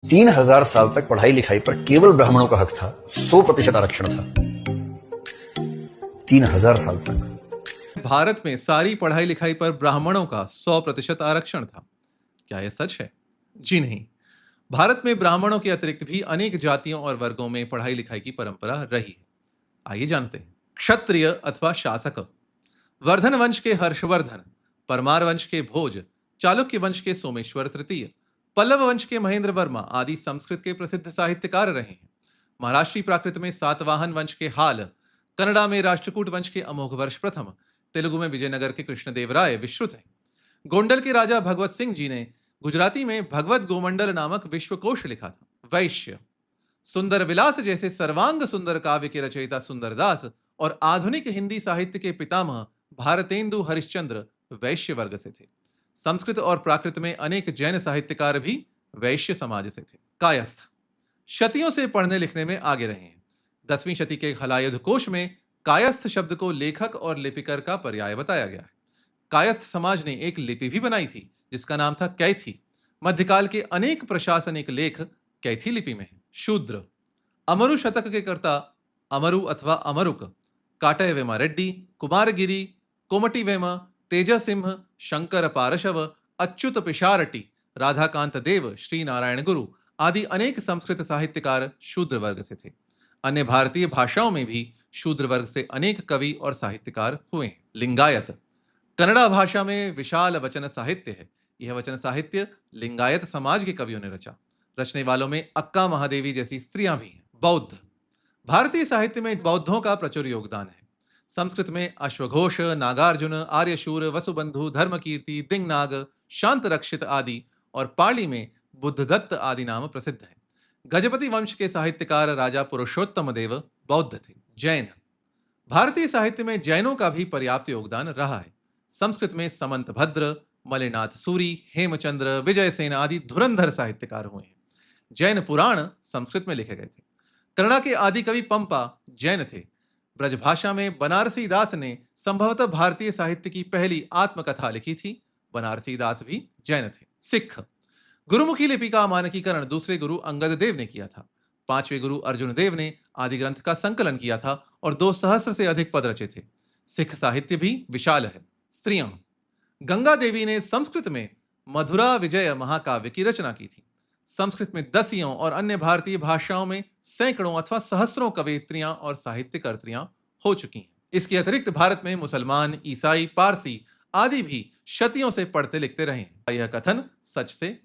3000 साल तक पढ़ाई लिखाई पर केवल ब्राह्मणों का हक था। 100% आरक्षण था। 3000 साल तक भारत में सारी पढ़ाई लिखाई पर ब्राह्मणों का 100% आरक्षण था। क्या यह सच है? जी नहीं। भारत में ब्राह्मणों के अतिरिक्त भी अनेक जातियों और वर्गों में पढ़ाई लिखाई की परंपरा रही है। आइए जानते हैं। क्षत्रिय अथवा शासक। वर्धन वंश के हर्षवर्धन, परमार वंश के भोज, चालुक्य वंश के सोमेश्वर तृतीय, पल्लव वंश के महेंद्र वर्मा आदि संस्कृत के प्रसिद्ध साहित्यकार रहे हैं। महाराष्ट्री प्राकृत में सातवाहन वंश के हाल, कन्नड़ा में राष्ट्रकूट वंश के अमोघ वर्ष प्रथम, तेलुगु में विजयनगर के कृष्णदेवराय विश्रुत हैं। गोंडल के राजा भगवत सिंह जी ने गुजराती में भगवत गोमंडल नामक विश्वकोश लिखा था। वैश्य। सुंदर विलास जैसे सर्वांग सुंदर काव्य के रचयिता सुंदरदास और आधुनिक हिंदी साहित्य के पितामह भारतेंदु हरिश्चंद्र वैश्य वर्ग से थे। संस्कृत और प्राकृत में अनेक जैन साहित्यकार भी वैश्य समाज से थे। कायस्थ। शतियों से पढ़ने लिखने में आगे रहे हैं। 10वीं शती के हलायुध कोश में कायस्थ शब्द को लेखक और लिपिकर का पर्याय बताया गया है। कायस्थ समाज ने एक लिपि भी बनाई थी जिसका नाम था कैथी। मध्यकाल के अनेक प्रशासनिक लेख कैथी लिपि में है। शूद्र। अमरु शतक के कर्ता अमरु अथवा अमरुक, काटयवेमा रेड्डी, कुमारगिरी, कोमटिवेमा, तेजसिंह, शंकर पारशव, अच्युत पिशारटी, राधाकांत देव, श्री नारायण गुरु आदि अनेक संस्कृत साहित्यकार शूद्र वर्ग से थे। अन्य भारतीय भाषाओं में भी शूद्र वर्ग से अनेक कवि और साहित्यकार हुए हैं। लिंगायत। कन्नड़ा भाषा में विशाल वचन साहित्य है। यह वचन साहित्य लिंगायत समाज के कवियों ने रचा। रचने वालों में अक्का महादेवी जैसी स्त्रियां भी हैं। बौद्ध। भारतीय साहित्य में बौद्धों का प्रचुर योगदान है। संस्कृत में अश्वघोष, नागार्जुन, आर्यशूर, वसुबंधु, धर्मकीर्ति, दिंगनाग, शांत रक्षित आदि और पाली में बुद्धदत्त आदि नाम प्रसिद्ध हैं। गजपति वंश के साहित्यकार राजा पुरुषोत्तम देव बौद्ध थे। जैन। भारतीय साहित्य में जैनों का भी पर्याप्त योगदान रहा है। संस्कृत में समंत भद्र, मलिनाथ सूरी, हेमचंद्र, विजयसेन आदि धुरंधर साहित्यकार हुए हैं। जैन पुराण संस्कृत में लिखे गए थे। कन्नड़ा के आदि कवि पंपा जैन थे। ब्रजभाषा में बनारसी दास ने संभवतः भारतीय साहित्य की पहली आत्मकथा लिखी थी। बनारसी दास भी जैन थे। सिख। गुरुमुखी लिपि का मानकीकरण दूसरे गुरु अंगद देव ने किया था। 5वें गुरु अर्जुन देव ने आदि ग्रंथ का संकलन किया था और 2 सहस्र से अधिक पद रचे थे। सिख साहित्य भी विशाल है। स्त्रियां। गंगा देवी ने संस्कृत में मधुरा विजय महाकाव्य की रचना की थी। संस्कृत में दसियों और अन्य भारतीय भाषाओं में सैकड़ों अथवा सहस्रों कवयित्रियां और साहित्यकर्त्रियां हो चुकी हैं। इसके अतिरिक्त भारत में मुसलमान, ईसाई, पारसी आदि भी शतियों से पढ़ते लिखते रहे हैं। यह कथन सच से